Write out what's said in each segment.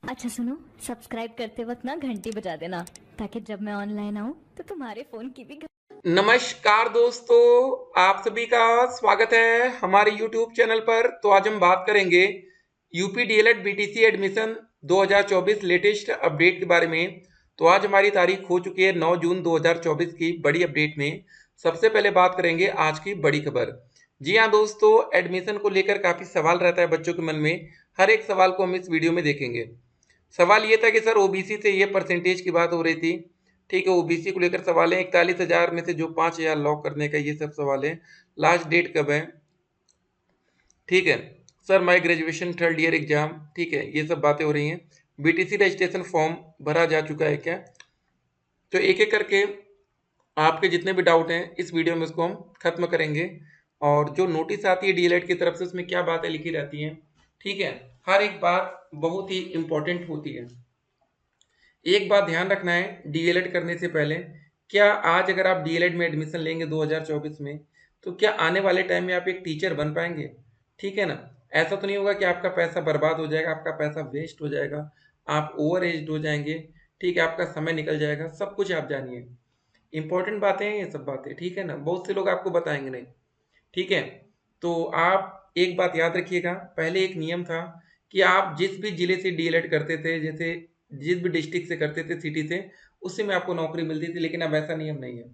अच्छा सुनो, सब्सक्राइब करते वक्त ना घंटी बजा देना ताकि जब मैं ऑनलाइन आऊँ तो तुम्हारे फोन की भी नमस्कार दोस्तों, आप सभी का स्वागत है हमारे YouTube चैनल पर। तो आज हम बात करेंगे UP DElEd BTC admission 2024 latest update के बारे में। तो आज हमारी तारीख हो चुकी है 9 जून 2024 की बड़ी अपडेट में। सबसे पहले बात करेंगे आज की बड़ी खबर। जी हाँ दोस्तों, एडमिशन को लेकर काफ़ी सवाल रहता है बच्चों के मन में। हर एक सवाल को हम इस वीडियो में देखेंगे। सवाल ये था कि सर ओबीसी से ये परसेंटेज की बात हो रही थी। ठीक है, ओबीसी को लेकर सवाल है। 41,000 में से जो 5,000 लॉक करने का, ये सब सवाल है। लास्ट डेट कब है? ठीक है sir, my graduation third year exam, ठीक है, ये सब बातें हो रही हैं। बीटीसी रजिस्ट्रेशन फॉर्म भरा जा चुका है क्या? तो एक एक करके आपके जितने भी डाउट हैं इस वीडियो में उसको हम खत्म करेंगे। और जो नोटिस आती है डीएलएड की तरफ से उसमें क्या बातें लिखी रहती हैं, ठीक है, हर एक बात बहुत ही इंपॉर्टेंट होती है। एक बात ध्यान रखना है डीएलएड करने से पहले, क्या आज अगर आप डीएलएड में एडमिशन लेंगे 2024 में, तो क्या आने वाले टाइम में आप एक टीचर बन पाएंगे? ठीक है ना। ऐसा तो नहीं होगा कि आपका पैसा बर्बाद हो जाएगा, आपका पैसा वेस्ट हो जाएगा, आप ओवर एज्ड हो जाएंगे, ठीक है, आपका समय निकल जाएगा, सब कुछ आप जानिए। इंपॉर्टेंट बातें हैं ये सब बातें, ठीक है ना, बहुत से लोग आपको बताएंगे नहीं। ठीक है, तो आप एक बात याद रखिएगा, पहले एक नियम था कि आप जिस भी जिले से डीएलएड करते थे, जैसे जिस भी डिस्ट्रिक्ट से करते थे, सिटी से, उसी में आपको नौकरी मिलती थी। लेकिन अब ऐसा नियम नहीं है।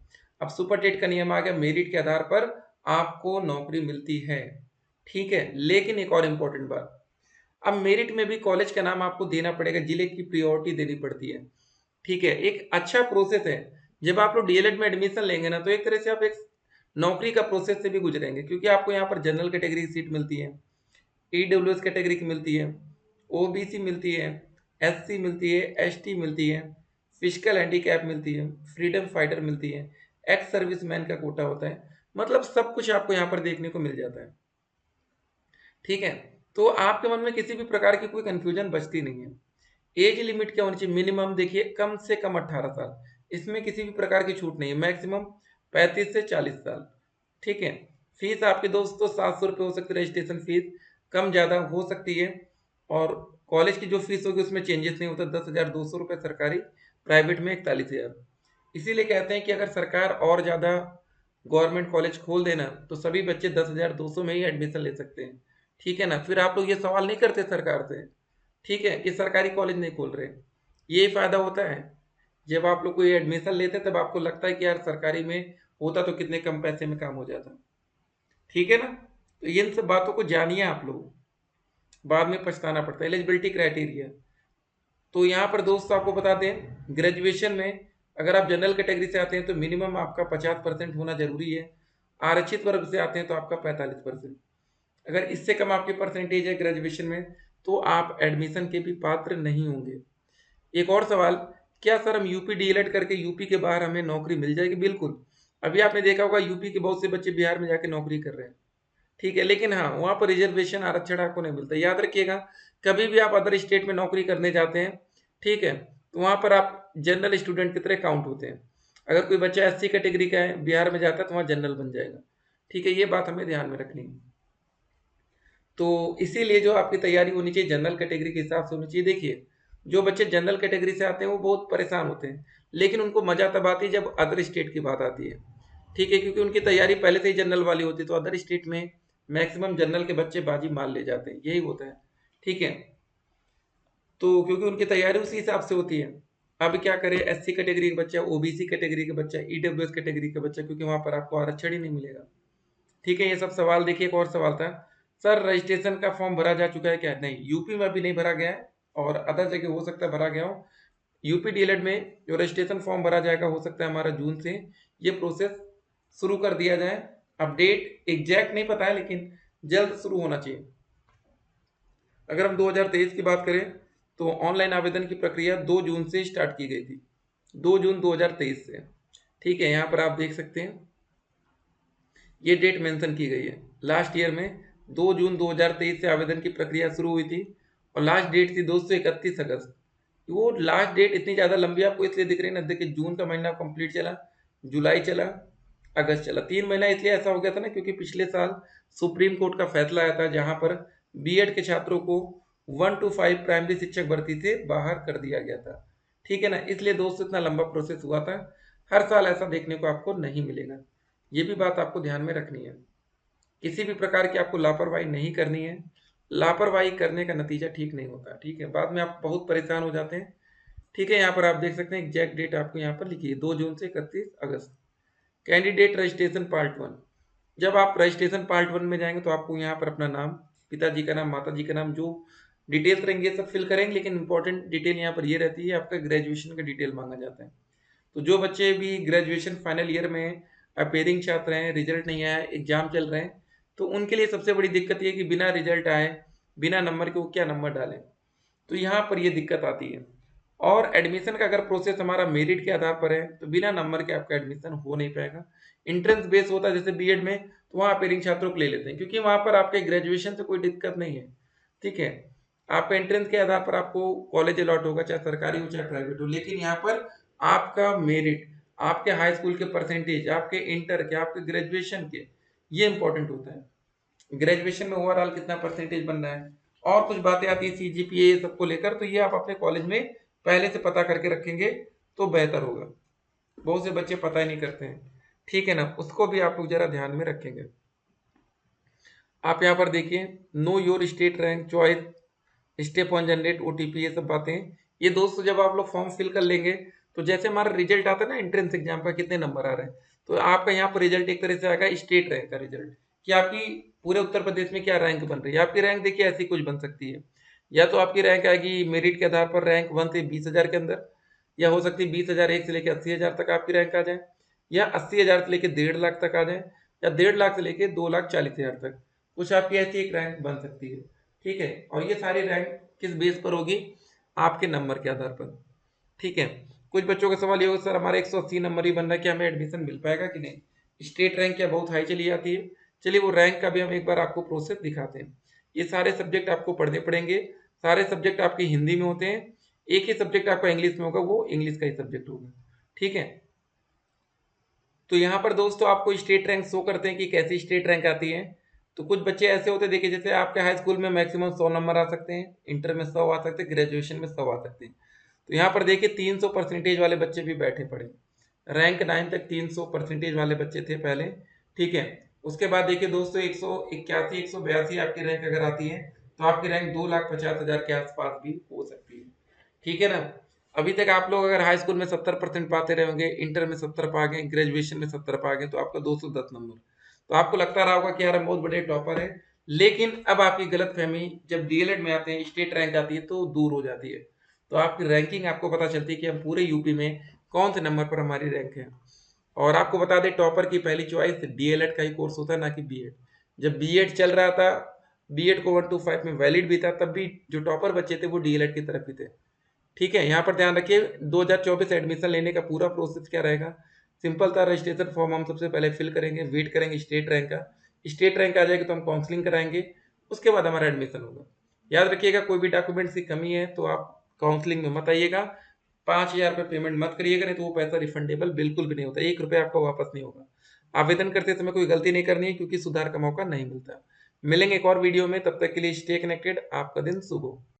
अब सुपर टेट का नियम आ गया, मेरिट के आधार पर आपको नौकरी मिलती है। ठीक है, लेकिन एक और इम्पोर्टेंट बात, अब मेरिट में भी कॉलेज का नाम आपको देना पड़ेगा, जिले की प्रियोरिटी देनी पड़ती है। ठीक है, एक अच्छा प्रोसेस है। जब आप लोग डीएलएड में एडमिशन लेंगे ना, तो एक तरह से आप एक नौकरी का प्रोसेस से भी गुजरेंगे, क्योंकि आपको यहाँ पर जनरल कैटेगरी की सीट मिलती है, ईडब्ल्यूएस कैटेगरी की मिलती है, ओबीसी मिलती है, एससी मिलती है, एसटी मिलती है, फिजिकल हैंडीकैप मिलती है, फ्रीडम फाइटर मिलती है, एक्स सर्विसमैन का कोटा होता है। मतलब सब कुछ आपको यहाँ पर देखने को मिल जाता है। ठीक है, तो आपके मन में किसी भी प्रकार की कोई कंफ्यूजन बचती नहीं है। एज लिमिट क्या होनी चाहिए? मिनिमम देखिए कम से कम 18 साल, इसमें किसी भी प्रकार की छूट नहीं है। मैक्सिमम 35 से 40 साल। ठीक है, फीस आपके दोस्तों 700 रुपये हो सकती है, रजिस्ट्रेशन फीस कम ज़्यादा हो सकती है। और कॉलेज की जो फीस होगी उसमें चेंजेस नहीं होता, 10,200 रुपये सरकारी, प्राइवेट में 41,000। इसीलिए कहते हैं कि अगर सरकार और ज़्यादा गवर्नमेंट कॉलेज खोल देना तो सभी बच्चे 10,200 में ही एडमिशन ले सकते हैं। ठीक है ना, फिर आप लोग ये सवाल नहीं करते सरकार से, ठीक है, कि सरकारी कॉलेज नहीं खोल रहे। ये फायदा होता है, जब आप लोग कोई एडमिशन लेते हैं तब आपको लगता है कि यार सरकारी में होता तो कितने कम पैसे में काम हो जाता। ठीक है ना, तो इन सब बातों को जानिए आप लोग, बाद में पछताना पड़ता है। एलिजिबिलिटी क्राइटेरिया, तो यहाँ पर दोस्त आपको बता दें, ग्रेजुएशन में अगर आप जनरल कैटेगरी से आते हैं तो मिनिमम आपका 50% होना जरूरी है। आरक्षित वर्ग से आते हैं तो आपका 45%। अगर इससे कम आपकी परसेंटेज है ग्रेजुएशन में तो आप एडमिशन के भी पात्र नहीं होंगे। एक और सवाल, क्या सर हम यूपी डीएलएड करके यूपी के बाहर हमें नौकरी मिल जाएगी? बिल्कुल। अभी आपने देखा होगा यूपी के बहुत से बच्चे बिहार में जाके नौकरी कर रहे हैं। ठीक है, लेकिन हाँ, वहाँ पर रिजर्वेशन आरक्षण आपको नहीं मिलता। याद रखिएगा, कभी भी आप अदर स्टेट में नौकरी करने जाते हैं, ठीक है, तो वहाँ पर आप जनरल स्टूडेंट की तरह काउंट होते हैं। अगर कोई बच्चा एससी कैटेगरी का है, बिहार में जाता है, तो वहाँ जनरल बन जाएगा। ठीक है, ये बात हमें ध्यान में रखनी है। तो इसीलिए जो आपकी तैयारी होनी चाहिए जनरल कैटेगरी के हिसाब से होनी चाहिए। देखिए, जो बच्चे जनरल कैटेगरी से आते हैं वो बहुत परेशान होते हैं, लेकिन उनको मजा तब आती है जब अदर स्टेट की बात आती है। ठीक है, क्योंकि उनकी तैयारी पहले से ही जनरल वाली होती है, तो अदर स्टेट में मैक्सिमम जनरल के बच्चे बाजी मार ले जाते हैं, यही होता है। ठीक है, तो क्योंकि उनकी तैयारी उसी हिसाब से होती है। अब क्या करें, एससी कैटेगरी का बच्चा, ओबीसी कैटेगरी का बच्चा, ईडब्ल्यूएस कैटेगरी का बच्चा, क्योंकि वहां पर आपको आरक्षण ही नहीं मिलेगा। ठीक है, ये सब सवाल। देखिए एक और सवाल था, सर रजिस्ट्रेशन का फॉर्म भरा जा चुका है क्या? नहीं, यूपी में अभी नहीं भरा गया है, और अदर जगह हो सकता है भरा गया हो। यूपी डीएलएड में जो रजिस्ट्रेशन फॉर्म भरा जाएगा, हो सकता है हमारा जून से ये प्रोसेस शुरू कर दिया जाए। अपडेट एग्जैक्ट नहीं पता है, लेकिन जल्द शुरू होना चाहिए। अगर हम 2023 की बात करें तो ऑनलाइन आवेदन की प्रक्रिया 2 जून से स्टार्ट की गई थी, 2 जून 2023 से। ठीक है, यहाँ पर आप देख सकते हैं ये डेट मेंशन की गई है। लास्ट ईयर में 2 जून 2023 से आवेदन की प्रक्रिया शुरू हुई थी, और लास्ट डेट थी दोस्तों 31 अगस्त। वो लास्ट डेट इतनी ज़्यादा लंबी आपको इसलिए दिख रही है ना, देखिए जून का महीना कंप्लीट चला, जुलाई चला, अगस्त चला, 3 महीना। इसलिए ऐसा हो गया था ना, क्योंकि पिछले साल सुप्रीम कोर्ट का फैसला आया था, जहाँ पर बीएड के छात्रों को 1 to 5 प्राइमरी शिक्षक भर्ती से बाहर कर दिया गया था। ठीक है ना, इसलिए दोस्तों इतना लंबा प्रोसेस हुआ था। हर साल ऐसा देखने को आपको नहीं मिलेगा, ये भी बात आपको ध्यान में रखनी है। किसी भी प्रकार की आपको लापरवाही नहीं करनी है, लापरवाही करने का नतीजा ठीक नहीं होता। ठीक है, बाद में आप बहुत परेशान हो जाते हैं। ठीक है, यहाँ पर आप देख सकते हैं एग्जैक्ट डेट आपको यहाँ पर लिखी है 2 जून से 31 अगस्त। कैंडिडेट रजिस्ट्रेशन पार्ट 1, जब आप रजिस्ट्रेशन पार्ट 1 में जाएंगे तो आपको यहाँ पर अपना नाम, पिताजी का नाम, माताजी का नाम, जो डिटेल्स रहेंगे सब फिल करेंगे, लेकिन इंपॉर्टेंट डिटेल यहाँ पर ये रहती है, आपका ग्रेजुएशन का डिटेल मांगा जाता है। तो जो बच्चे भी ग्रेजुएशन फाइनल ईयर में अपेयरिंग छात्र हैं, रिजल्ट नहीं आया, एग्जाम चल रहे हैं, तो उनके लिए सबसे बड़ी दिक्कत ये है कि बिना रिजल्ट आए, बिना नंबर के वो क्या नंबर डालें, तो यहाँ पर ये दिक्कत आती है। और एडमिशन का अगर प्रोसेस हमारा मेरिट के आधार पर है तो बिना नंबर के आपका एडमिशन हो नहीं पाएगा। इंट्रेंस बेस होता है जैसे बीएड में, तो वहाँ अपेयरिंग छात्रों को ले लेते हैं क्योंकि वहाँ पर आपके ग्रेजुएशन से कोई दिक्कत नहीं है। ठीक है, आपका एंट्रेंस के आधार पर आपको कॉलेज अलॉट होगा, चाहे सरकारी हो चाहे प्राइवेट हो, लेकिन यहाँ पर आपका मेरिट, आपके हाई स्कूल के परसेंटेज, आपके इंटर के, आपके ग्रेजुएशन के, ये इंपॉर्टेंट होता है। ग्रेजुएशन में ओवरऑल कितना परसेंटेज बन रहा है, और कुछ बातें आती है सीजीपीए ये सबको लेकर, तो ये आप अपने कॉलेज में पहले से पता करके रखेंगे तो बेहतर होगा। बहुत से बच्चे पता ही नहीं करते हैं। ठीक है ना, उसको भी आप लोग जरा ध्यान में रखेंगे। आप यहाँ पर देखिए, know your state rank choice, step on generate OTP, ये सब बातें, ये दोस्तों जब आप लोग फॉर्म फिल कर लेंगे तो जैसे हमारा रिजल्ट आता है ना एंट्रेंस एग्जाम का, कितने नंबर आ रहे हैं, तो आपका यहाँ पर रिजल्ट एक तरह से आएगा स्टेट रैंक का रिजल्ट, कि आपकी पूरे उत्तर प्रदेश में क्या रैंक बन रही है। आपकी रैंक देखिए ऐसी कुछ बन सकती है, या तो आपकी रैंक आएगी मेरिट के आधार पर रैंक 1 से 20,000 के अंदर, या हो सकती है 20,000 1 से लेकर 80,000 तक आपकी रैंक आ जाए, या 80,000 से लेकर 1.5 लाख तक आ जाए, या 1.5 लाख से लेकर 2,40,000 तक, कुछ आपकी ऐसी एक रैंक बन सकती है। ठीक है, और ये सारी रैंक किस बेस पर होगी, आपके नंबर के आधार पर। ठीक है, कुछ बच्चों का सवाल ये होगा सर हमारे 180 नंबर ही बन रहा है, क्या हमें एडमिशन मिल पाएगा कि नहीं। स्टेट रैंक क्या बहुत हाई चली जाती है। चलिए वो रैंक का भी हम एक बार आपको प्रोसेस दिखाते हैं। ये सारे सब्जेक्ट आपको पढ़ने पड़ेंगे, सारे सब्जेक्ट आपके हिंदी में होते हैं, एक ही सब्जेक्ट आपका इंग्लिश में होगा, वो इंग्लिश का ही सब्जेक्ट होगा। ठीक है, तो यहाँ पर दोस्तों आपको स्टेट रैंक शो करते हैं कि कैसी स्टेट रैंक आती है। तो कुछ बच्चे ऐसे होते हैं, देखिए जैसे आपके हाई स्कूल में मैक्सिमम 100 नंबर आ सकते हैं, इंटर में 100 आ सकते हैं, ग्रेजुएशन में 100 आ सकते हैं। तो यहाँ पर देखिए 300 परसेंटेज वाले बच्चे भी बैठे पड़े, रैंक 9 तक 300 परसेंटेज वाले बच्चे थे पहले। ठीक है, उसके बाद देखिए दोस्तों 181 182 आपकी रैंक अगर आती है तो आपकी रैंक 2,50,000 के आसपास भी हो सकती है। ठीक है ना, अभी तक आप लोग अगर हाई स्कूल में 70% पाते रहे होंगे, इंटर में 70 पा गए, ग्रेजुएशन में 70 पा गए, तो आपका 210 नंबर, तो आपको लगता रहा होगा कि यार हम बहुत बड़े टॉपर है। लेकिन अब आपकी गलतफहमी, जब डीएलएड में आते हैं स्टेट रैंक आती है तो दूर हो जाती है। तो आपकी रैंकिंग आपको पता चलती है कि हम पूरे यूपी में कौन से नंबर पर हमारी रैंक है। और आपको बता दें टॉपर की पहली चॉइस डीएलएड का ही कोर्स होता है, ना कि बीएड। जब बीएड चल रहा था, बीएड को 1 to 5 में वैलिड भी था, तब भी जो टॉपर बच्चे थे वो डीएलएड की तरफ ही थे। ठीक है, यहाँ पर ध्यान रखिए 2024 एडमिशन लेने का पूरा प्रोसेस क्या रहेगा। सिंपल था, रजिस्ट्रेशन फॉर्म हम सबसे पहले फिल करेंगे, वेट करेंगे स्टेट रैंक का, स्टेट रैंक आ जाएगी तो हम काउंसलिंग कराएंगे, उसके बाद हमारा एडमिशन होगा। याद रखिएगा कोई भी डॉक्यूमेंट्स की कमी है तो आप काउंसलिंग में मत आइएगा, 5,000 रुपये पेमेंट मत करिएगा, नहीं तो वो पैसा रिफंडेबल बिल्कुल भी नहीं होता, 1 रुपये आपका वापस नहीं होगा। आवेदन करते समय कोई गलती नहीं करनी है क्योंकि सुधार का मौका नहीं मिलता। मिलेंगे एक और वीडियो में, तब तक के लिए स्टे कनेक्टेड, आपका दिन शुभ हो।